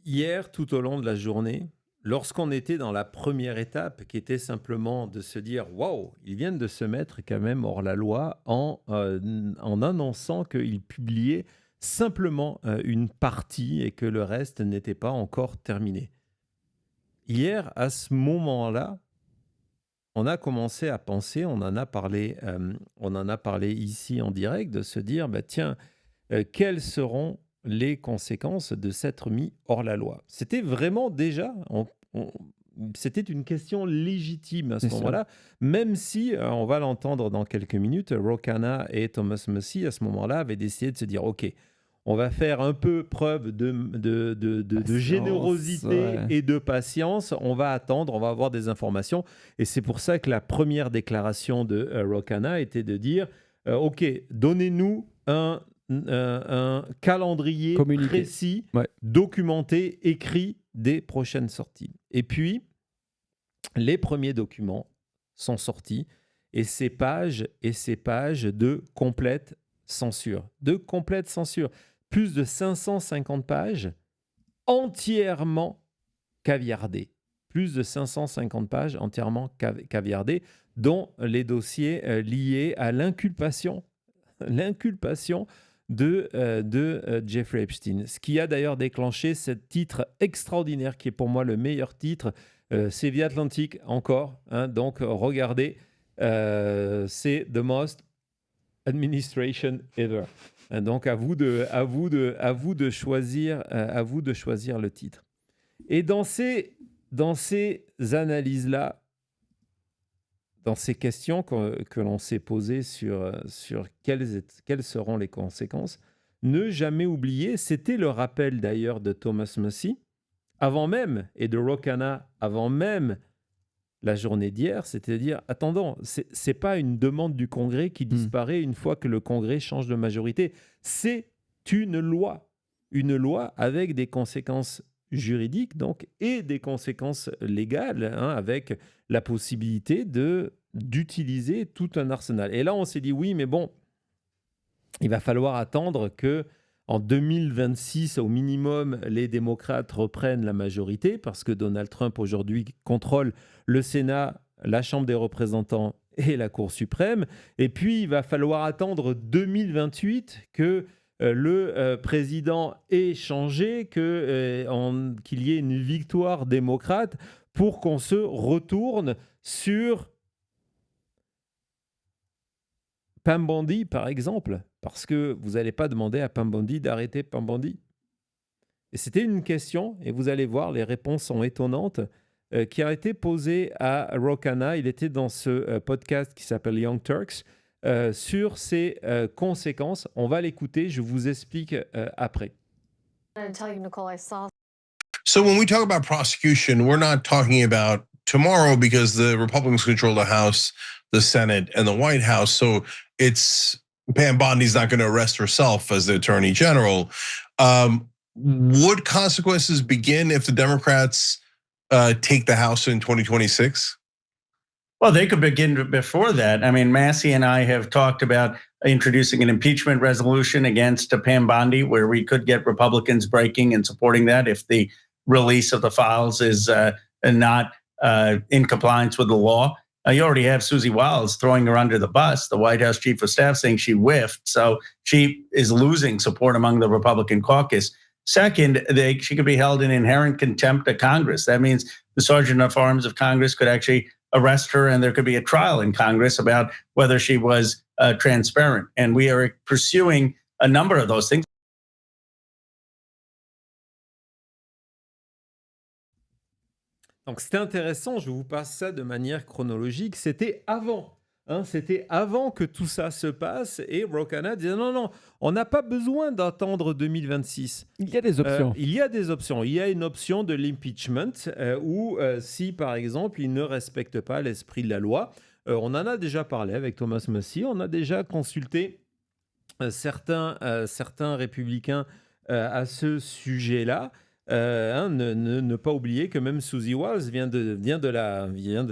Hier, tout au long de la journée, lorsqu'on était dans la première étape, qui était simplement de se dire: «Waouh, ils viennent de se mettre quand même hors la loi en annonçant qu'ils publiaient simplement, une partie et que le reste n'était pas encore terminé». Hier, à ce moment-là, on a commencé à penser, on en a parlé ici en direct, de se dire: «Bah, tiens, quelles seront les conséquences de s'être mis hors la loi?» C'était vraiment déjà, c'était une question légitime à C'est ce ça. moment-là, même si, on va l'entendre dans quelques minutes, Ro Khanna et Thomas Massie, à ce moment-là, avaient décidé de se dire: «OK, on va faire un peu preuve de Patience, générosité ouais. et de patience, on va attendre, on va avoir des informations». Et c'est pour ça que la première déclaration de Ro Khanna était de dire: OK, donnez-nous un calendrier Communiquer. précis, Ouais. documenté, écrit des prochaines sorties. Et puis, les premiers documents sont sortis et ces pages de complète censure. De complète censure. Plus de 550 pages entièrement caviardées. Plus de 550 pages entièrement caviardées, dont les dossiers liés à l'inculpation de Jeffrey Epstein. Ce qui a d'ailleurs déclenché ce titre extraordinaire qui est pour moi le meilleur titre, c'est The Atlantic encore, hein, donc regardez, c'est The Most Administration Ever. Donc à vous de choisir, à vous de choisir le titre. Et dans ces analyses-là, dans ces questions que l'on s'est posées sur quelles seront les conséquences, ne jamais oublier, c'était le rappel d'ailleurs de Thomas Massie, avant même, et de Ro Khanna, avant même la journée d'hier, c'est-à-dire, attendons, c'est pas une demande du Congrès qui Mmh. disparaît une fois que le Congrès change de majorité, c'est une loi avec des conséquences juridiques donc et des conséquences légales, hein, avec la possibilité d'utiliser tout un arsenal. Et là, on s'est dit oui, mais bon, il va falloir attendre que en 2026, au minimum, les démocrates reprennent la majorité parce que Donald Trump aujourd'hui contrôle le Sénat, la Chambre des représentants et la Cour suprême. Et puis, il va falloir attendre 2028 que le président ait changé, qu'il y ait une victoire démocrate pour qu'on se retourne sur Pam Bondi, par exemple, parce que vous n'allez pas demander à Pam Bondi d'arrêter Pam Bondi. Et c'était une question, et vous allez voir, les réponses sont étonnantes, qui a été posée à Ro Khanna. Il était dans ce podcast qui s'appelle Young Turks, sur ses conséquences. On va l'écouter, je vous explique après. So when we talk about prosecution, we're not talking about tomorrow because the Republicans control the House, the Senate, and the White House. So it's Pam Bondi's not going to arrest herself as the Attorney General. Would consequences begin if the Democrats take the House in 2026? Well, they could begin before that. I mean, Massey and I have talked about introducing an impeachment resolution against Pam Bondi, where we could get Republicans breaking and supporting that if the release of the files is not in compliance with the law. You already have Susie Wiles throwing her under the bus, the White House chief of staff, saying she whiffed. So she is losing support among the Republican caucus. Second, she could be held in inherent contempt of Congress. That means the Sergeant of Arms of Congress could actually arrest her, and there could be a trial in Congress about whether she was transparent. And we are pursuing a number of those things. Donc c'était intéressant, je vous passe ça de manière chronologique, c'était avant. Hein, c'était avant que tout ça se passe et Ro Khanna disait non, non, on n'a pas besoin d'attendre 2026. Il y a des options. Il y a des options. Il y a une option de l'impeachment où si par exemple il ne respecte pas l'esprit de la loi, on en a déjà parlé avec Thomas Massie, on a déjà consulté certains républicains à ce sujet-là. Hein, ne pas oublier que même Susie Wiles vient de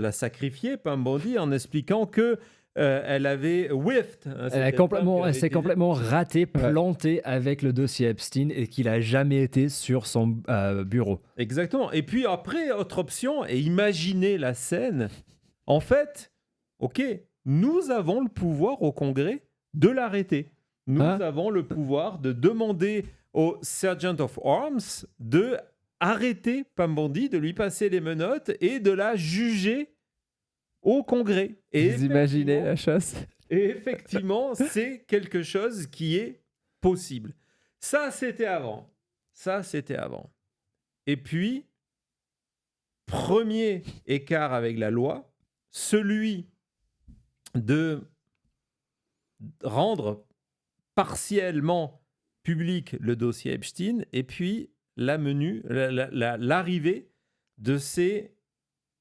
la sacrifier, Pam Bondi, en expliquant que elle avait whiffed. Hein, Elle s'est complètement ratée, plantée avec le dossier Epstein et qu'il a jamais été sur son bureau. Exactement. Et puis après, autre option, et imaginez la scène. En fait, ok, nous avons le pouvoir au Congrès de l'arrêter. Nous avons le pouvoir de demander au Sergeant of Arms de arrêter Pam Bondi, de lui passer les menottes et de la juger au Congrès. Et vous imaginez la chasse? Et effectivement, c'est quelque chose qui est possible. Ça, c'était avant. Et puis, premier écart avec la loi, celui de rendre partiellement public le dossier Epstein, et puis l'arrivée de ces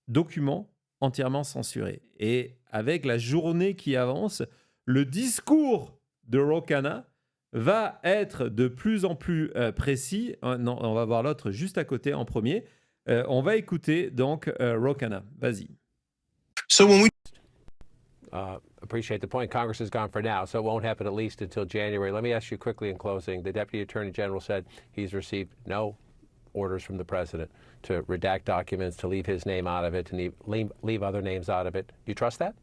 documents entièrement censurés. Et avec la journée qui avance, le discours de Ro Khanna va être de plus en plus précis. Non, on va voir l'autre juste à côté en premier. On va écouter donc Ro Khanna. Vas-y. So when we appreciate the point. Congress is gone for now, so it won't happen at least until January. Let me ask you quickly in closing. The Deputy Attorney General said he's received no orders from the President to redact documents, to leave his name out of it, and leave other names out of it. Do you trust that?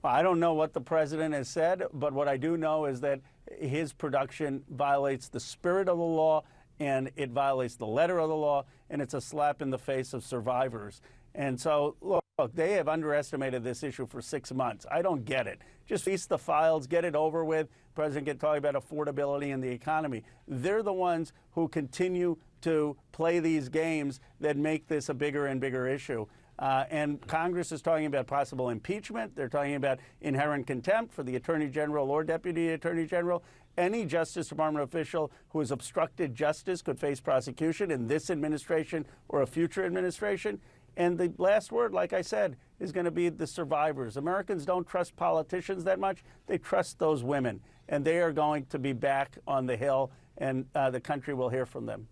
Well, I don't know what the President has said, but what I do know is that his production violates the spirit of the law, and it violates the letter of the law, and it's a slap in the face of survivors. And so, look, they have underestimated this issue for 6 months. I don't get it. Just release the files, get it over with. The President can talk about affordability and the economy. They're the ones who continue to play these games that make this a bigger and bigger issue. And Congress is talking about possible impeachment. They're talking about inherent contempt for the Attorney General or Deputy Attorney General. Any Justice Department official who has obstructed justice could face prosecution in this administration or a future administration. And the last word, like I said, is going to be the survivors. Americans don't trust politicians that much. They trust those women. And they are going to be back on the Hill, and the country will hear from them.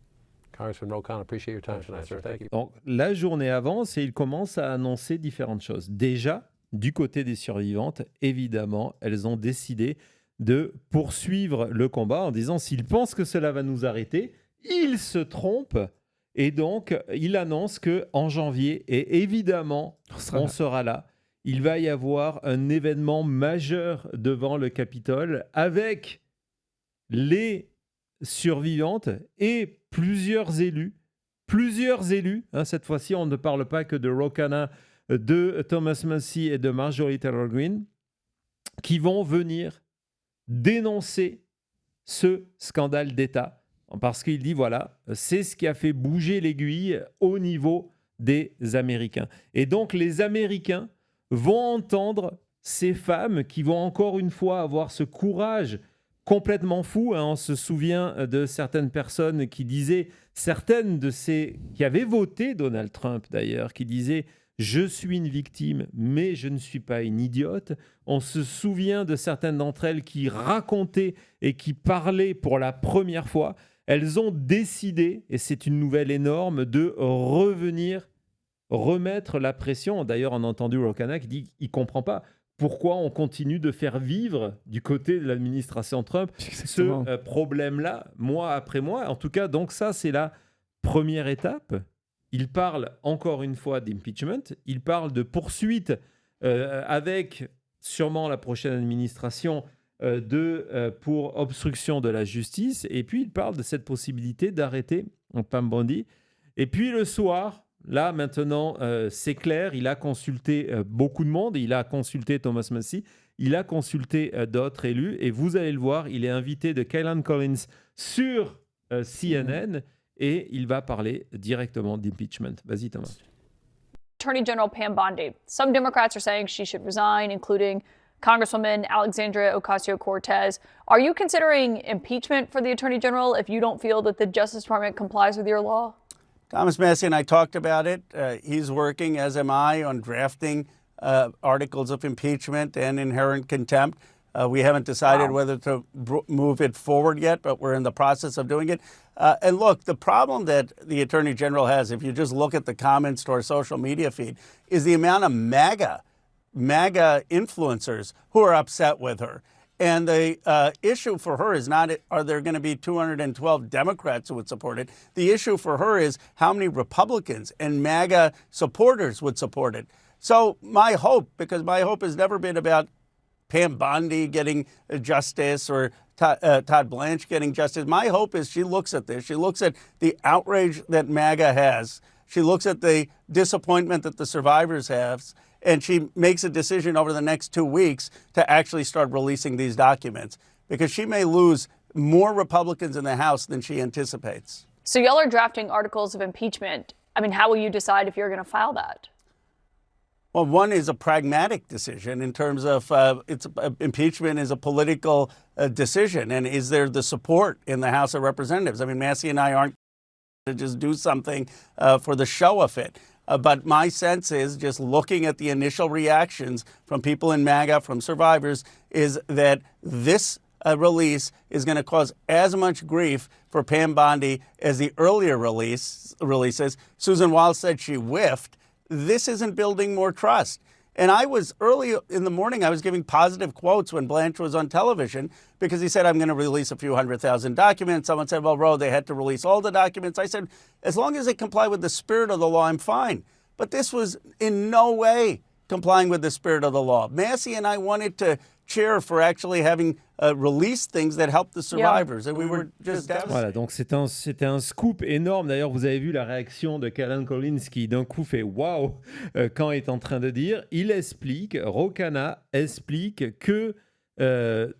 Congressman Ro Khanna, appreciate your time tonight, sir. Thank you. Donc, la journée avance et il commence à annoncer différentes choses. Déjà, du côté des survivantes, évidemment, elles ont décidé de poursuivre le combat en disant s'ils pensent que cela va nous arrêter, ils se trompent. Et donc, il annonce qu'en janvier, et évidemment, on sera là, il va y avoir un événement majeur devant le Capitole avec les survivantes et plusieurs élus. Hein, cette fois-ci, on ne parle pas que de Ro Khanna, de Thomas Massie et de Marjorie Taylor Greene, qui vont venir dénoncer ce scandale d'État. Parce qu'il dit, voilà, c'est ce qui a fait bouger l'aiguille au niveau des Américains. Et donc, les Américains vont entendre ces femmes qui vont encore une fois avoir ce courage complètement fou. Hein. On se souvient de certaines personnes qui disaient, certaines de ces qui avaient voté Donald Trump d'ailleurs, qui disaient « Je suis une victime, mais je ne suis pas une idiote ». On se souvient de certaines d'entre elles qui racontaient et qui parlaient pour la première fois. Elles ont décidé, et c'est une nouvelle énorme, de remettre la pression. D'ailleurs, on a entendu Ro Khanna qui dit qu'il ne comprend pas pourquoi on continue de faire vivre du côté de l'administration Trump ce problème-là, mois après mois. En tout cas, donc ça, c'est la première étape. Il parle encore une fois d'impeachment. Il parle de poursuite avec sûrement la prochaine administration pour obstruction de la justice. Et puis, il parle de cette possibilité d'arrêter Pam Bondi. Et puis, le soir, là, maintenant, c'est clair, il a consulté beaucoup de monde. Il a consulté Thomas Massie. Il a consulté d'autres élus. Et vous allez le voir, il est invité de Kaitlan Collins sur CNN et il va parler directement d'impeachment. Vas-y, Thomas. Attorney General Pam Bondi. Some Democrats are saying she should resign, including Congresswoman Alexandria Ocasio-Cortez. Are you considering impeachment for the Attorney General if you don't feel that the Justice Department complies with your law? Thomas Massie and I talked about it. He's working, as am I, on drafting articles of impeachment and inherent contempt. We haven't decided whether to move it forward yet, but we're in the process of doing it. And look, the problem that the Attorney General has, if you just look at the comments to our social media feed, is the amount of MAGA MAGA influencers who are upset with her. And the issue for her is not, are there going to be 212 Democrats who would support it? The issue for her is how many Republicans and MAGA supporters would support it. So my hope, because my hope has never been about Pam Bondi getting justice or Todd Blanche getting justice. My hope is she looks at this. She looks at the outrage that MAGA has. She looks at the disappointment that the survivors have. And she makes a decision over the next 2 weeks to actually start releasing these documents, because she may lose more Republicans in the House than she anticipates. So y'all are drafting articles of impeachment. I mean, how will you decide if you're going to file that? Well, one is a pragmatic decision in terms of impeachment is a political decision. And is there the support in the House of Representatives? I mean, Massey and I aren't to just do something for the show of it. But my sense is, just looking at the initial reactions from people in MAGA, from survivors, is that this release is going to cause as much grief for Pam Bondi as the earlier releases. Susan Wiles said she whiffed. This isn't building more trust. And I was early in the morning, I was giving positive quotes when Blanche was on television, because he said, I'm going to release a few 100,000 documents. Someone said, well, Ro, they had to release all the documents. I said, as long as they comply with the spirit of the law, I'm fine. But this was in no way complying with the spirit of the law. Massey and I wanted to cheer for actually having released things that helped the survivors. Yeah. And we were just devastated. Voilà, donc c'était un scoop énorme. D'ailleurs, vous avez vu la réaction de Kalan Collins qui d'un coup fait waouh quand il est en train de dire. Il explique, Ro Khanna explique que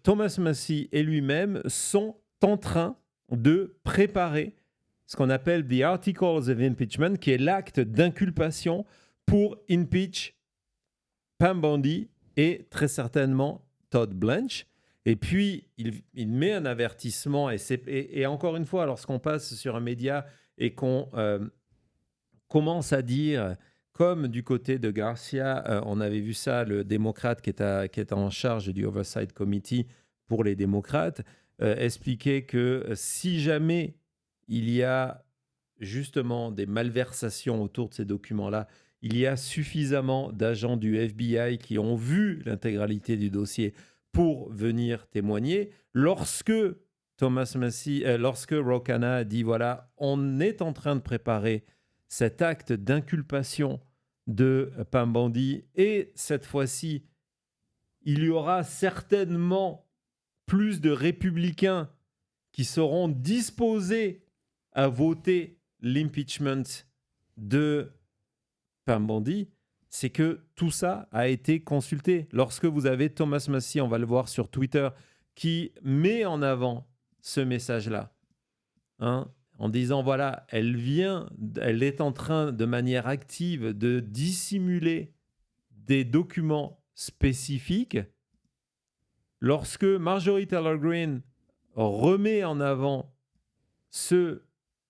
Thomas Massie et lui-même sont en train de préparer ce qu'on appelle the Articles of Impeachment, qui est l'acte d'inculpation pour impeach Pam Bondi et très certainement Todd Blanche. Et puis, il met un avertissement. Et encore une fois, lorsqu'on passe sur un média et qu'on commence à dire, comme du côté de Garcia, on avait vu ça, le démocrate qui est en charge du Oversight Committee pour les démocrates, expliquer que si jamais il y a justement des malversations autour de ces documents-là, il y a suffisamment d'agents du FBI qui ont vu l'intégralité du dossier pour venir témoigner. Lorsque Ro Khanna a dit, voilà, on est en train de préparer cet acte d'inculpation de Pam Bondi, et cette fois-ci, il y aura certainement plus de républicains qui seront disposés à voter l'impeachment de Pam Bondi, c'est que tout ça a été consulté. Lorsque vous avez Thomas Massie, on va le voir sur Twitter, qui met en avant ce message-là, en disant, voilà, elle est en train de manière active de dissimuler des documents spécifiques. Lorsque Marjorie Taylor Greene remet en avant ce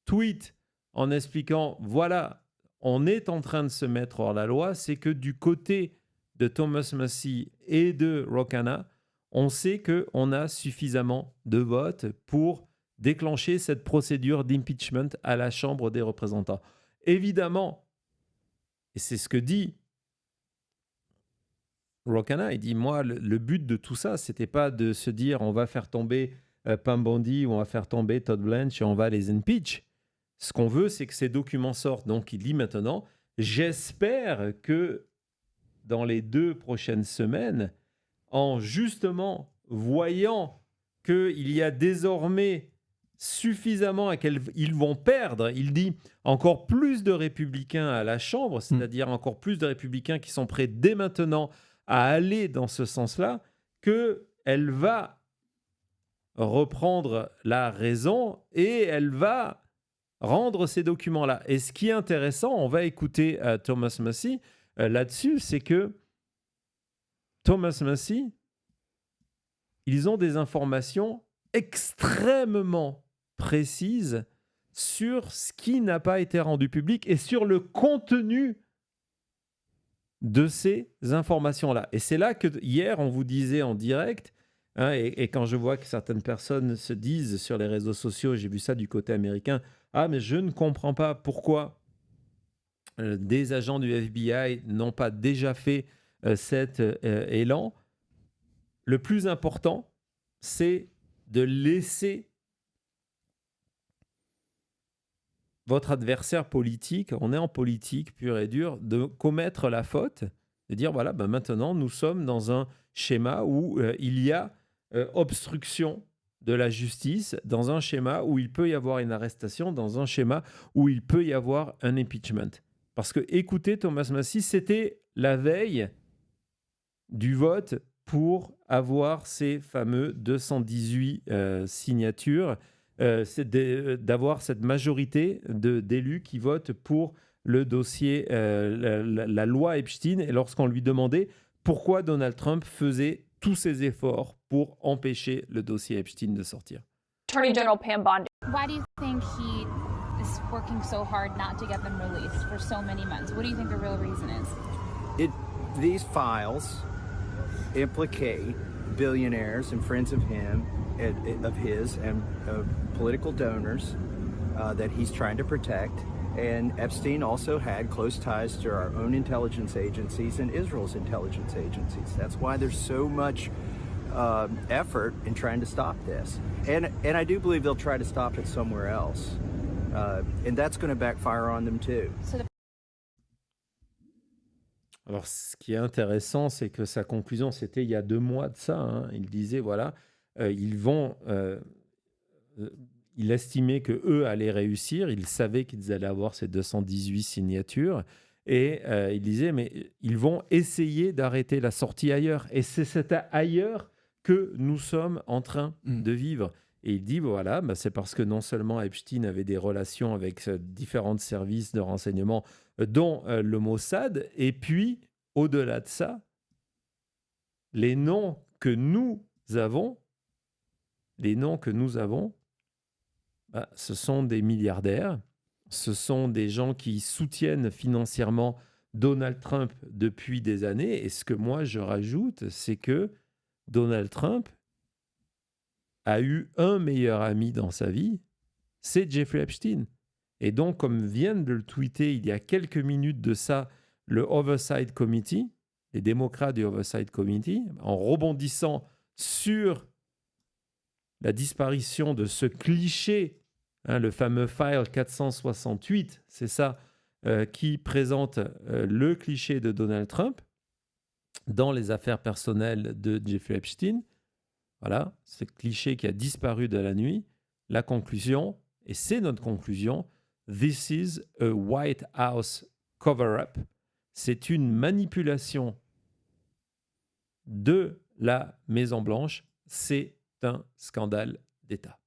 tweet en expliquant, voilà, on est en train de se mettre hors la loi, c'est que du côté de Thomas Massie et de Ro Khanna, on sait qu'on a suffisamment de votes pour déclencher cette procédure d'impeachment à la Chambre des représentants. Évidemment, et c'est ce que dit Ro Khanna, il dit, moi, le but de tout ça, c'était pas de se dire on va faire tomber Pam Bondi ou on va faire tomber Todd Blanche et on va les impeach. Ce qu'on veut, c'est que ces documents sortent. Donc, il dit maintenant, j'espère que dans les 2 prochaines semaines, en justement voyant qu'il y a désormais suffisamment ils vont perdre, il dit, encore plus de républicains à la Chambre, c'est-à-dire encore plus de républicains qui sont prêts dès maintenant à aller dans ce sens-là, qu'elle va reprendre la raison et elle va rendre ces documents-là. Et ce qui est intéressant, on va écouter Thomas Massie là-dessus, c'est que Thomas Massie, ils ont des informations extrêmement précises sur ce qui n'a pas été rendu public et sur le contenu de ces informations-là. Et c'est là que hier, on vous disait en direct, et quand je vois que certaines personnes se disent sur les réseaux sociaux, j'ai vu ça du côté américain, ah, mais je ne comprends pas pourquoi des agents du FBI n'ont pas déjà fait cet élan. Le plus important, c'est de laisser votre adversaire politique, on est en politique pure et dure, de commettre la faute, de dire voilà, maintenant nous sommes dans un schéma où il y a obstruction de la justice, dans un schéma où il peut y avoir une arrestation, dans un schéma où il peut y avoir un impeachment. Parce que, écoutez, Thomas Massie, c'était la veille du vote pour avoir ces fameux 218 signatures, c'est d'avoir cette majorité d'élus qui votent pour le dossier, la loi Epstein. Et lorsqu'on lui demandait pourquoi Donald Trump faisait tous ces efforts pour empêcher le dossier Epstein de sortir. Attorney General Pam Bondi. Why do you think he is working so hard not to get them released for so many months? What do you think the real reason is? These files implicate billionaires and friends of his and political donors that he's trying to protect. And Epstein also had close ties to our own intelligence agencies and Israel's intelligence agencies. That's why there's so much effort in trying to stop this. And I do believe they'll try to stop it somewhere else. And that's going to backfire on them too. Alors, ce qui est intéressant, c'est que sa conclusion, c'était il y a 2 mois de ça. Hein. Il disait, voilà, il estimait qu'eux allaient réussir. Il savait qu'ils allaient avoir ces 218 signatures. Et il disait, mais ils vont essayer d'arrêter la sortie ailleurs. Et c'est cet ailleurs que nous sommes en train de vivre. Et il dit, voilà, c'est parce que non seulement Epstein avait des relations avec différents services de renseignement, dont le Mossad, et puis, au-delà de ça, les noms que nous avons, ce sont des milliardaires, ce sont des gens qui soutiennent financièrement Donald Trump depuis des années. Et ce que moi je rajoute, c'est que Donald Trump a eu un meilleur ami dans sa vie, c'est Jeffrey Epstein. Et donc, comme vient de le tweeter il y a quelques minutes de ça, le Oversight Committee, les démocrates du Oversight Committee, en rebondissant sur la disparition de ce cliché, le fameux file 468, c'est ça, qui présente le cliché de Donald Trump dans les affaires personnelles de Jeffrey Epstein. Voilà, ce cliché qui a disparu de la nuit. La conclusion, et c'est notre conclusion, this is a White House cover-up. C'est une manipulation de la Maison-Blanche. C'est un scandale d'État.